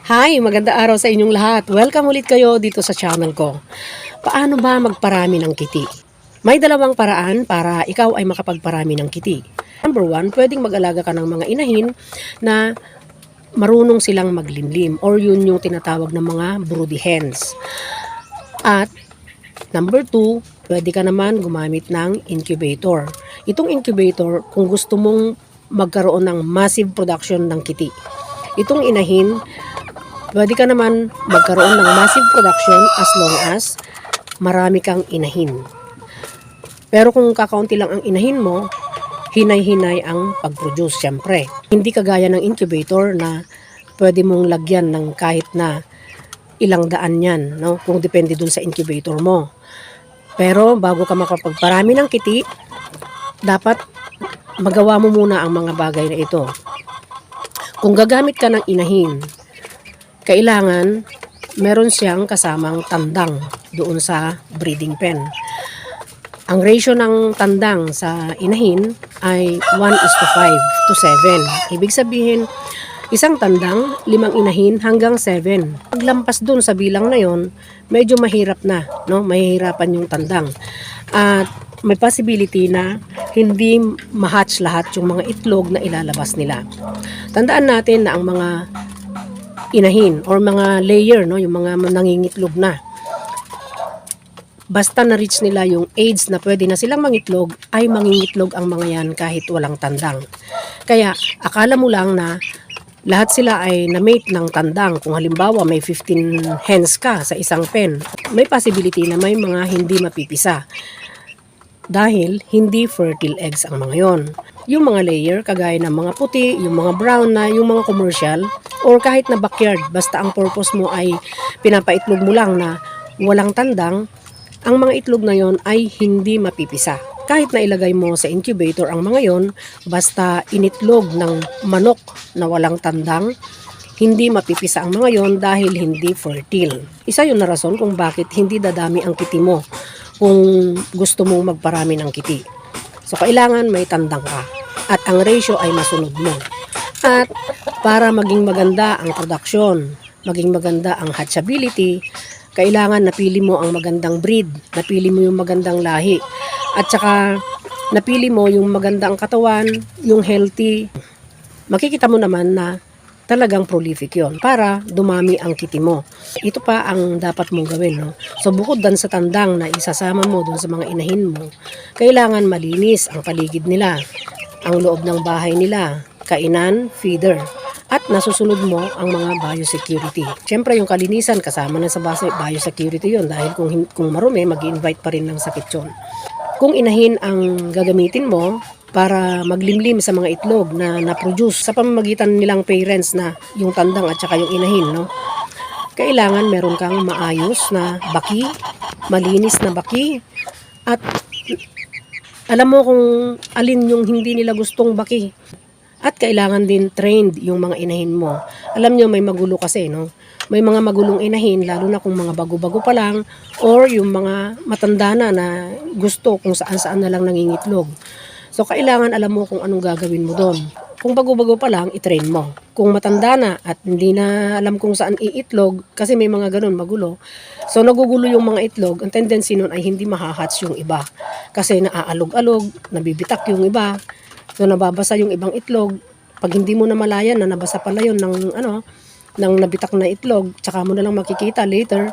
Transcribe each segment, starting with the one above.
Hi, maganda araw sa inyong lahat. Welcome ulit kayo dito sa channel ko. Paano ba magparami ng kiti? May dalawang paraan para ikaw ay makapagparami ng kiti. Number one, pwedeng mag-alaga ka ng mga inahin na marunong silang maglimlim or yun yung tinatawag ng mga broody hens. At number two, pwede ka naman gumamit ng incubator. Itong incubator, kung gusto mong magkaroon ng massive production ng kiti. Itong inahin, pwede ka naman magkaroon ng massive production as long as marami kang inahin. Pero kung kakaunti lang ang inahin mo, hinay-hinay ang pag-produce syempre. Hindi kagaya ng incubator na pwede mong lagyan ng kahit na ilang daan yan, no? Kung depende dun sa incubator mo. Pero bago ka makapagparami ng kiti, dapat magawa mo muna ang mga bagay na ito. Kung gagamit ka ng inahin, kailangan meron siyang kasamang tandang doon sa breeding pen. Ang ratio ng tandang sa inahin ay 1:5:7. Ibig sabihin, isang tandang, 5 inahin hanggang 7. Paglampas doon sa bilang na yon, medyo mahirap na, no? Mahihirapan yung tandang. At may possibility na hindi ma-hatch lahat yung mga itlog na ilalabas nila. Tandaan natin na ang mga inahin or mga layer, no, yung mga nangingitlog na, basta na-reach nila yung age na pwede na silang mangitlog, ay mangingitlog ang mga yan kahit walang tandang. Kaya akala mo lang na lahat sila ay na-mate ng tandang. Kung halimbawa may 15 hens ka sa isang pen, may possibility na may mga hindi mapipisa dahil hindi fertile eggs ang mga yon. Yung mga layer, kagaya ng mga puti, yung mga brown na, yung mga commercial, or kahit na backyard, basta ang purpose mo ay pinapaitlog mo lang na walang tandang, ang mga itlog na yon ay hindi mapipisa. Kahit na ilagay mo sa incubator ang mga yon, basta initlog ng manok na walang tandang, hindi mapipisa ang mga yon dahil hindi fertile. Isa yun na rason kung bakit hindi dadami ang kiti mo kung gusto mong magparami ng kiti. So, kailangan may tandang ka at ang ratio ay masunod mo. At para maging maganda ang production, maging maganda ang hatchability, kailangan napili mo ang magandang breed, napili mo yung magandang lahi, at saka napili mo yung magandang katawan, yung healthy. Makikita mo naman na talagang prolific yon para dumami ang kiti mo. Ito pa ang dapat mong gawin, no? So bukod dan sa tandang na isasama mo dun sa mga inahin mo, kailangan malinis ang paligid nila, ang loob ng bahay nila, kainan, feeder, at nasusunod mo ang mga biosecurity. Siyempre yung kalinisan kasama na sa biosecurity yon dahil kung marumi, mag-invite pa rin ng sakit yun. Kung inahin ang gagamitin mo para maglimlim sa mga itlog na na-produce sa pamamagitan nilang parents na yung tandang at saka yung inahin, no? Kailangan meron kang maayos na baki, malinis na baki, at alam mo kung alin yung hindi nila gustong baki. At kailangan din trained yung mga inahin mo. Alam nyo, may magulo kasi, no? May mga magulong inahin, lalo na kung mga bago-bago pa lang, or yung mga matanda na gusto kung saan-saan na lang nangingitlog. So, kailangan alam mo kung anong gagawin mo doon. Kung bago-bago pa lang, i-train mo. Kung matanda na at hindi na alam kung saan iitlog, kasi may mga ganun, magulo. So, nagugulo yung mga itlog. Ang tendency nun ay hindi mahahatch yung iba. Kasi naaalog-alog, nabibitak yung iba. So, nababasa yung ibang itlog. Pag hindi mo na malayan na nabasa pala yun ng nabitak na itlog, tsaka mo na lang makikita later,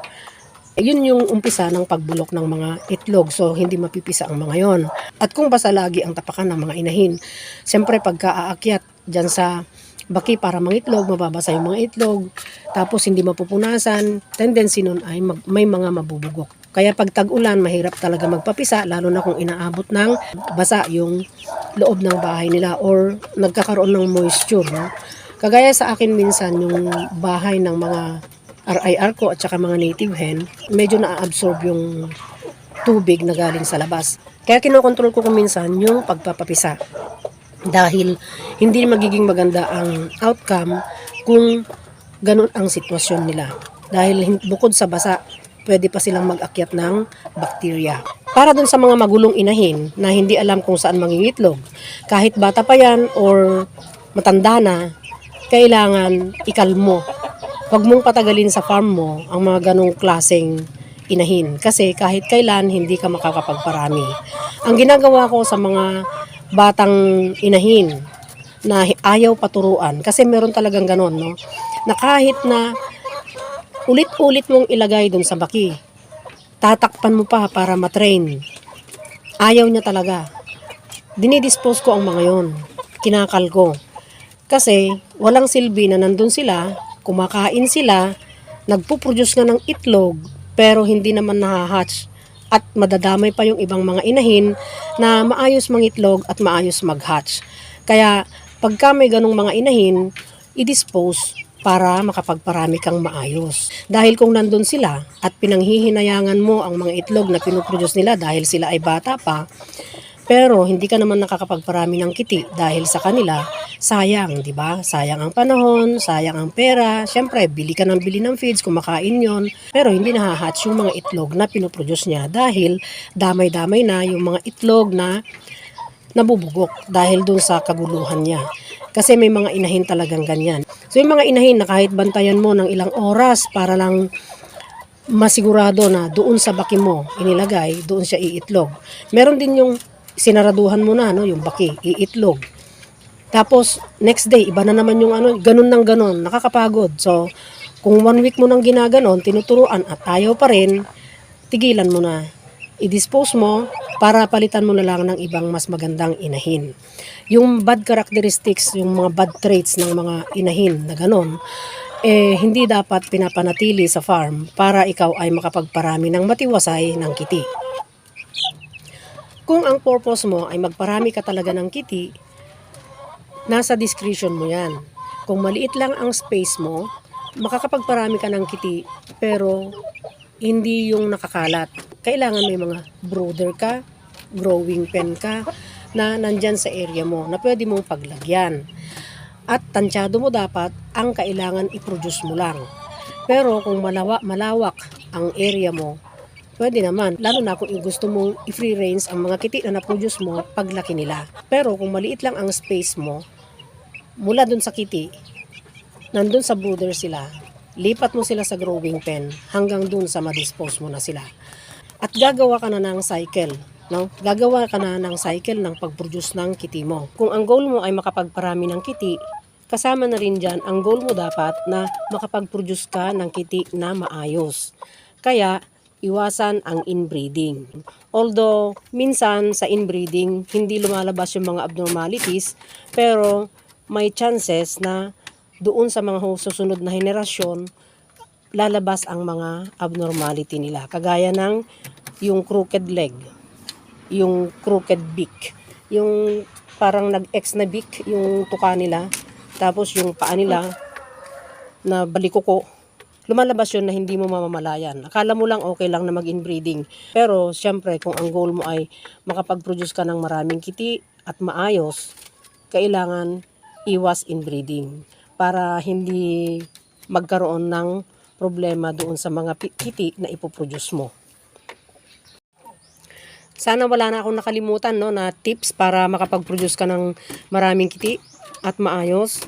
yun yung umpisa ng pagbulok ng mga itlog. So, hindi mapipisa ang mga yon. At kung basa lagi ang tapakan ng mga inahin, siyempre pagka aakyat dyan sa baki para mangitlog, mababasa yung mga itlog, tapos hindi mapupunasan, tendency nun ay may mga mabubugok. Kaya pag tag-ulan, mahirap talaga magpapisa, lalo na kung inaabot ng basa yung loob ng bahay nila or nagkakaroon ng moisture, no? Kagaya sa akin minsan, yung bahay ng mga RIR ko at saka mga native hen, medyo na-absorb yung tubig na galing sa labas. Kaya kinokontrol ko kung minsan yung pagpapapisa. Dahil hindi magiging maganda ang outcome kung ganun ang sitwasyon nila. Dahil bukod sa basa, pwede pa silang mag-akyat ng bacteria. Para dun sa mga magulong inahin na hindi alam kung saan mangingitlog, kahit bata pa yan or matanda na, kailangan ikalmo Huwag mong patagalin sa farm mo ang mga ganong klaseng inahin. Kasi kahit kailan, hindi ka makakapagparami. Ang ginagawa ko sa mga batang inahin na ayaw paturuan, kasi meron talagang ganon, no? Na kahit na ulit-ulit mong ilagay dun sa baki, tatakpan mo pa para matrain. Ayaw niya talaga. Dinidispose ko ang mga yon. Kinakal ko. Kasi walang silbi na nandun sila, kumakain sila, nagpuproduce nga ng itlog, pero hindi naman nahahatch. At madadamay pa yung ibang mga inahin na maayos mangitlog at maayos maghatch. Kaya pagka may ganong mga inahin, i-dispose para makapagparami kang maayos. Dahil kung nandun sila at pinanghihinayangan mo ang mga itlog na pinuproduce nila dahil sila ay bata pa, pero hindi ka naman nakakapagparami ng kiti dahil sa kanila, sayang, di ba? Sayang ang panahon, sayang ang pera. Siyempre, bili ka ng bili ng feeds, kumakain yon. Pero hindi nahahatch yung mga itlog na pinoproduce niya dahil damay-damay na yung mga itlog na nabubugok dahil dun sa kaguluhan niya. Kasi may mga inahin talagang ganyan. So yung mga inahin na kahit bantayan mo ng ilang oras para lang masigurado na doon sa baki mo inilagay, doon siya iitlog. Meron din yung sinaraduhan mo na, no, yung baki, iitlog. Tapos, next day, iba na naman yung ganun ng ganun, nakakapagod. So, kung 1 week mo nang ginaganon, tinuturuan at ayaw pa rin, tigilan mo na. I-dispose mo para palitan mo na lang ng ibang mas magandang inahin. Yung bad characteristics, yung mga bad traits ng mga inahin na ganun, hindi dapat pinapanatili sa farm para ikaw ay makapagparami ng matiwasay ng kiti. Kung ang purpose mo ay magparami ka talaga ng kiti, nasa discretion mo yan. Kung maliit lang ang space mo, makakapagparami ka ng kiti, pero hindi yung nakakalat. Kailangan may mga brooder ka, growing pen ka, na nandyan sa area mo, na pwede mong paglagyan. At tansyado mo dapat, ang kailangan i-produce mo lang. Pero kung malawak ang area mo, pwede naman, lalo na kung gusto mong i-free range ang mga kiti na na-produce mo paglaki nila. Pero kung maliit lang ang space mo, mula dun sa kiti, nandun sa brooder sila, lipat mo sila sa growing pen hanggang dun sa ma-dispose mo na sila. At gagawa ka na ng cycle, no? Gagawa ka na ng cycle ng pag-produce ng kiti mo. Kung ang goal mo ay makapagparami ng kiti, kasama na rin dyan, ang goal mo dapat na makapag-produce ka ng kiti na maayos. Kaya, iwasan ang inbreeding. Although, minsan sa inbreeding, hindi lumalabas yung mga abnormalities, pero may chances na doon sa mga susunod na henerasyon, lalabas ang mga abnormality nila. Kagaya ng yung crooked leg, yung crooked beak, yung parang nag-X na beak, yung tuka nila, tapos yung paa nila na balikoko, lumalabas yun na hindi mo mamamalayan. Akala mo lang okay lang na mag-inbreeding. Pero syempre kung ang goal mo ay makapag-produce ka ng maraming kiti at maayos, kailangan iwas inbreeding para hindi magkaroon ng problema doon sa mga kiti na ipoproduce mo. Sana wala na akong nakalimutan, no, na tips para makapag-produce ka ng maraming kiti at maayos.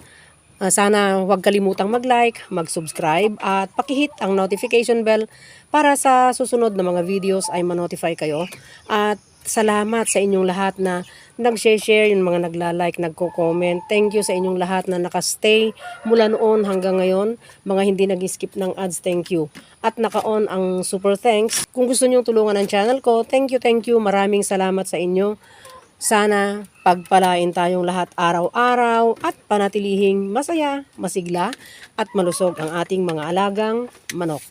Sana huwag kalimutang mag-like, mag-subscribe at pakihit ang notification bell para sa susunod na mga videos ay ma-notify kayo. At salamat sa inyong lahat na nag-share, yung mga nagla-like, nagko-comment. Thank you sa inyong lahat na nakastay mula noon hanggang ngayon. Mga hindi nag-skip ng ads, thank you. At naka-on ang super thanks. Kung gusto niyo tulungan ang channel ko, thank you, thank you. Maraming salamat sa inyo. Sana pagpalain tayong lahat araw-araw at panatilihing masaya, masigla at malusog ang ating mga alagang manok.